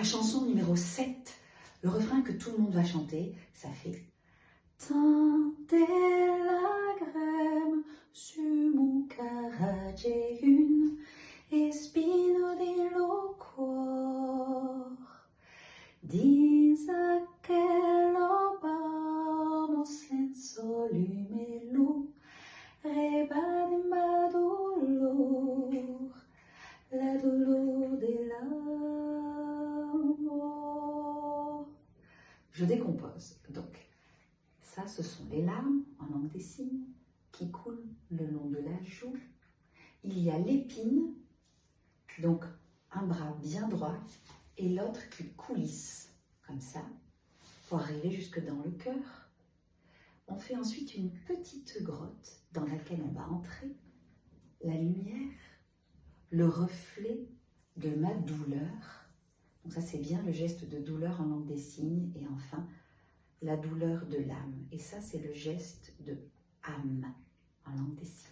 la chanson numéro 7, le refrain que tout le monde va chanter, ça fait Tante lagrime su mon caraggeun e spino di locor dins aquel barmo senza lumelo rebade ma dolor la douleur de l'amour. Je décompose donc. Ça, ce sont les larmes, en langue des signes, qui coulent le long de la joue. Il y a l'épine, donc un bras bien droit, et l'autre qui coulisse, comme ça, pour arriver jusque dans le cœur. On fait ensuite une petite grotte dans laquelle on va entrer. La lumière, le reflet de ma douleur. Donc ça, c'est bien le geste de douleur en langue des signes. Et enfin, la douleur de l'âme. Et ça, c'est le geste de âme en langue des signes.